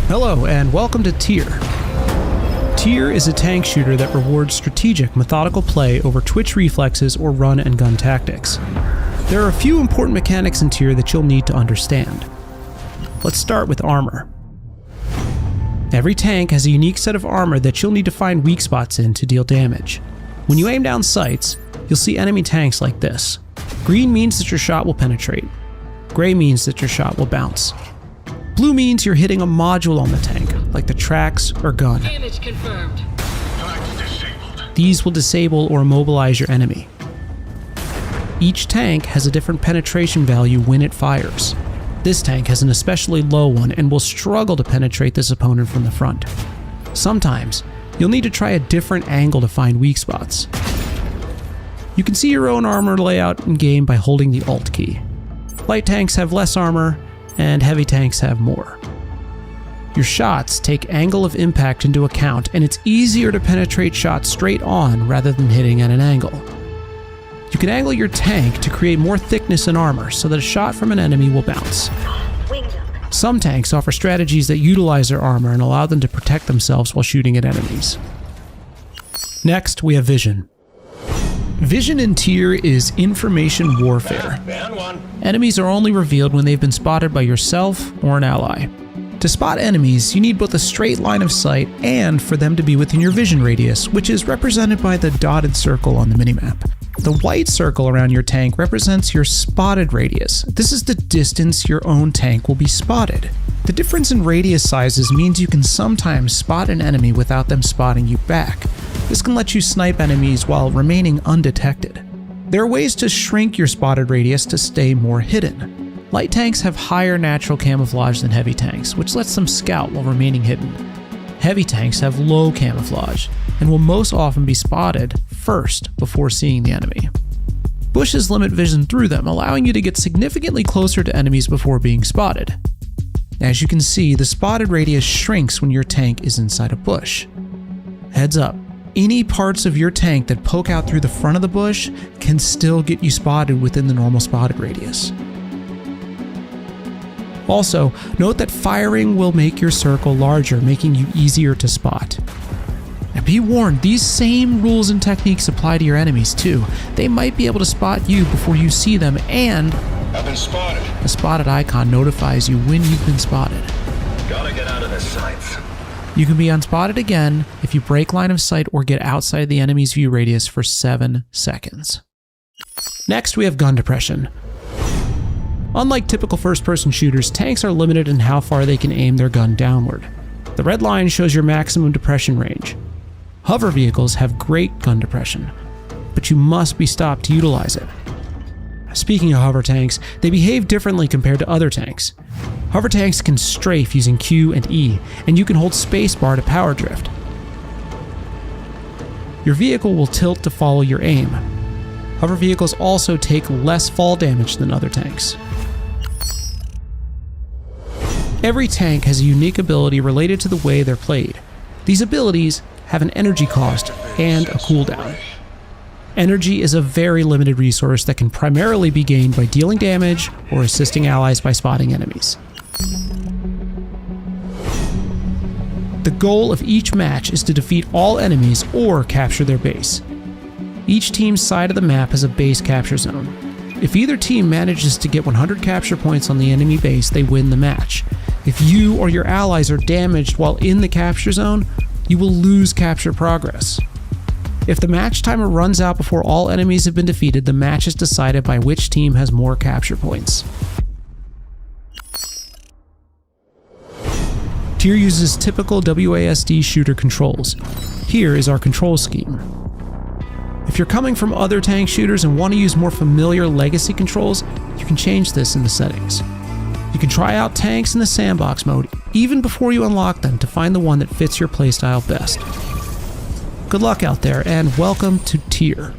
Hello and welcome to Tire. Tire is a tank shooter that rewards strategic, methodical play over twitch reflexes or run and gun tactics. There are a few important mechanics in Tire that you'll need to understand. Let's start with armor. Every tank has a unique set of armor that you'll need to find weak spots in to deal damage. When you aim down sights, you'll see enemy tanks like this. Green means that your shot will penetrate. Gray means that your shot will bounce. Blue means you're hitting a module on the tank, like the tracks or gun. Damage confirmed. These will disable or immobilize your enemy. Each tank has a different penetration value when it fires. This tank has an especially low one and will struggle to penetrate this opponent from the front. Sometimes, you'll need to try a different angle to find weak spots. You can see your own armor layout in game by holding the Alt key. Light tanks have less armor, and heavy tanks have more. Your shots take angle of impact into account, and it's easier to penetrate shots straight on rather than hitting at an angle. You can angle your tank to create more thickness in armor so that a shot from an enemy will bounce. Some tanks offer strategies that utilize their armor and allow them to protect themselves while shooting at enemies. Next, we have vision. Vision in Tire is information warfare. Enemies are only revealed when they've been spotted by yourself or an ally. To spot enemies, you need both a straight line of sight and for them to be within your vision radius, which is represented by the dotted circle on the minimap. The white circle around your tank represents your spotted radius. This is the distance your own tank will be spotted. The difference in radius sizes means you can sometimes spot an enemy without them spotting you back. This can let you snipe enemies while remaining undetected. There are ways to shrink your spotted radius to stay more hidden. Light tanks have higher natural camouflage than heavy tanks, which lets them scout while remaining hidden. Heavy tanks have low camouflage and will most often be spotted first before seeing the enemy. Bushes limit vision through them, allowing you to get significantly closer to enemies before being spotted. As you can see, the spotted radius shrinks when your tank is inside a bush. Heads up, any parts of your tank that poke out through the front of the bush can still get you spotted within the normal spotted radius. Also, note that firing will make your circle larger, making you easier to spot. Now be warned, these same rules and techniques apply to your enemies too. They might be able to spot you before you see them, and I've been spotted. a spotted icon notifies you when you've been spotted. Gotta get out of the sights. You can be unspotted again if you break line of sight or get outside the enemy's view radius for 7 seconds. Next, we have gun depression. Unlike typical first-person shooters, tanks are limited in how far they can aim their gun downward. The red line shows your maximum depression range. Hover vehicles have great gun depression, but you must be stopped to utilize it. Speaking of hover tanks, they behave differently compared to other tanks. Hover tanks can strafe using Q and E, and you can hold spacebar to power drift. Your vehicle will tilt to follow your aim. Hover vehicles also take less fall damage than other tanks. Every tank has a unique ability related to the way they're played. These abilities have an energy cost and a cooldown. Energy is a very limited resource that can primarily be gained by dealing damage or assisting allies by spotting enemies. The goal of each match is to defeat all enemies or capture their base. Each team's side of the map has a base capture zone. If either team manages to get 100 capture points on the enemy base, they win the match. If you or your allies are damaged while in the capture zone, you will lose capture progress. If the match timer runs out before all enemies have been defeated, the match is decided by which team has more capture points. Tire uses typical WASD shooter controls. Here is our control scheme. If you're coming from other tank shooters and want to use more familiar legacy controls, you can change this in the settings. You can try out tanks in the sandbox mode even before you unlock them to find the one that fits your playstyle best. Good luck out there, and welcome to Tire.